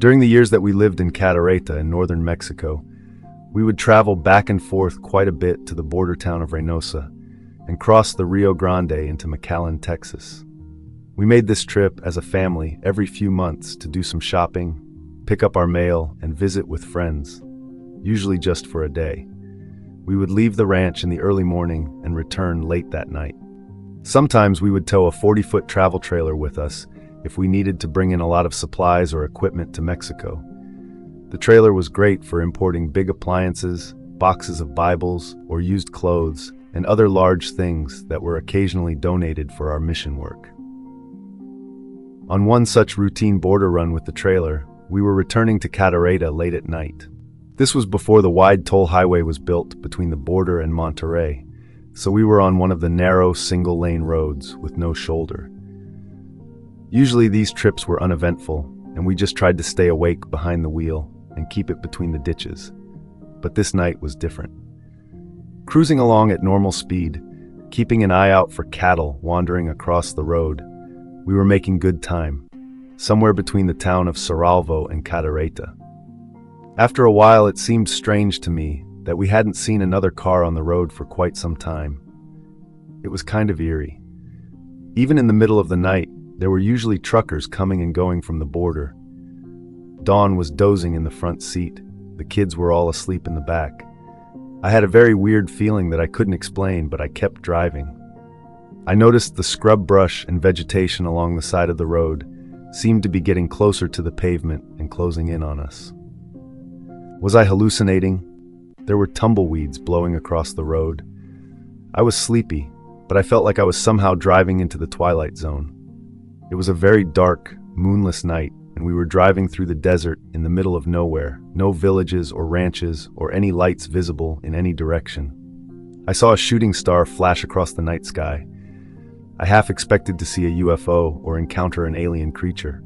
During the years that we lived in Cadereyta in northern Mexico, we would travel back and forth quite a bit to the border town of Reynosa and cross the Rio Grande into McAllen, Texas. We made this trip as a family every few months to do some shopping, pick up our mail, and visit with friends, usually just for a day. We would leave the ranch in the early morning and return late that night. Sometimes we would tow a 40-foot travel trailer with us if we needed to bring in a lot of supplies or equipment to Mexico. The trailer was great for importing big appliances, boxes of Bibles, or used clothes, and other large things that were occasionally donated for our mission work. On one such routine border run with the trailer, we were returning to Cadereyta late at night. This was before the wide toll highway was built between the border and Monterrey, so we were on one of the narrow single-lane roads with no shoulder. Usually these trips were uneventful, and we just tried to stay awake behind the wheel and keep it between the ditches. But this night was different. Cruising along at normal speed, keeping an eye out for cattle wandering across the road, we were making good time, somewhere between the town of Saralvo and Cadereyta. After a while, it seemed strange to me that we hadn't seen another car on the road for quite some time. It was kind of eerie. Even in the middle of the night, there were usually truckers coming and going from the border. Dawn was dozing in the front seat. The kids were all asleep in the back. I had a very weird feeling that I couldn't explain, but I kept driving. I noticed the scrub brush and vegetation along the side of the road seemed to be getting closer to the pavement and closing in on us. Was I hallucinating? There were tumbleweeds blowing across the road. I was sleepy, but I felt like I was somehow driving into the Twilight Zone. It was a very dark, moonless night, and we were driving through the desert in the middle of nowhere, no villages or ranches or any lights visible in any direction. I saw a shooting star flash across the night sky. I half expected to see a UFO or encounter an alien creature.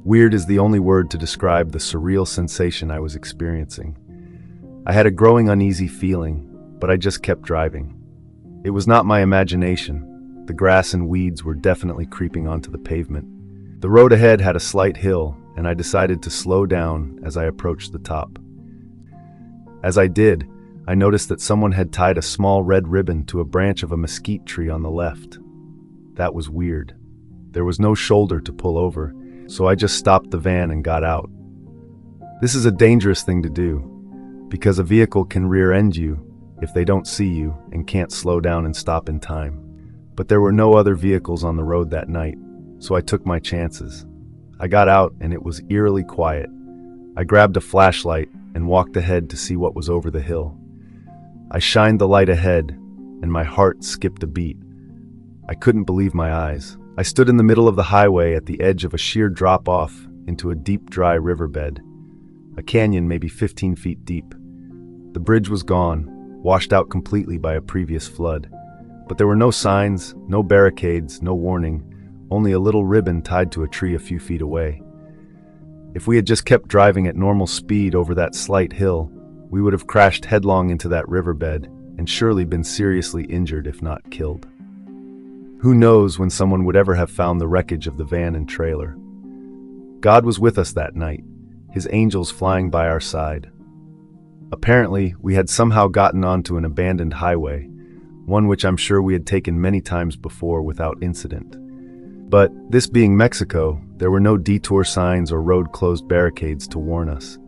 Weird is the only word to describe the surreal sensation I was experiencing. I had a growing uneasy feeling, but I just kept driving. It was not my imagination. The grass and weeds were definitely creeping onto the pavement. The road ahead had a slight hill, and I decided to slow down as I approached the top. As I did, I noticed that someone had tied a small red ribbon to a branch of a mesquite tree on the left. That was weird. There was no shoulder to pull over, so I just stopped the van and got out. This is a dangerous thing to do, because a vehicle can rear-end you if they don't see you and can't slow down and stop in time. But there were no other vehicles on the road that night, so I took my chances. I got out and it was eerily quiet. I grabbed a flashlight and walked ahead to see what was over the hill. I shined the light ahead, and my heart skipped a beat. I couldn't believe my eyes. I stood in the middle of the highway at the edge of a sheer drop-off into a deep, dry riverbed, a canyon maybe 15 feet deep. The bridge was gone, washed out completely by a previous flood. But there were no signs, no barricades, no warning, only a little ribbon tied to a tree a few feet away. If we had just kept driving at normal speed over that slight hill, we would have crashed headlong into that riverbed and surely been seriously injured if not killed. Who knows when someone would ever have found the wreckage of the van and trailer. God was with us that night, his angels flying by our side. Apparently, we had somehow gotten onto an abandoned highway, one which I'm sure we had taken many times before without incident. But, this being Mexico, there were no detour signs or road-closed barricades to warn us.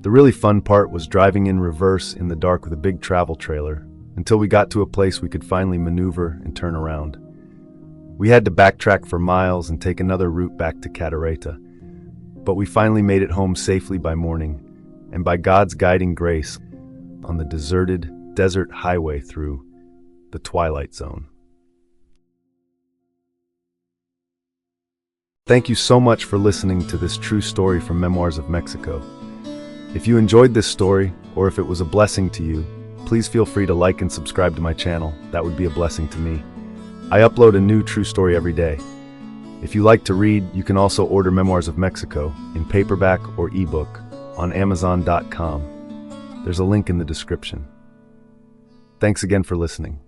The really fun part was driving in reverse in the dark with a big travel trailer, until we got to a place we could finally maneuver and turn around. We had to backtrack for miles and take another route back to Cadereyta, but we finally made it home safely by morning, and by God's guiding grace, on the deserted desert highway through the Twilight Zone. Thank you so much for listening to this true story from Memoirs of Mexico. If you enjoyed this story, or if it was a blessing to you, please feel free to like and subscribe to my channel. That would be a blessing to me. I upload a new true story every day. If you like to read, you can also order Memoirs of Mexico in paperback or ebook on Amazon.com. There's a link in the description. Thanks again for listening.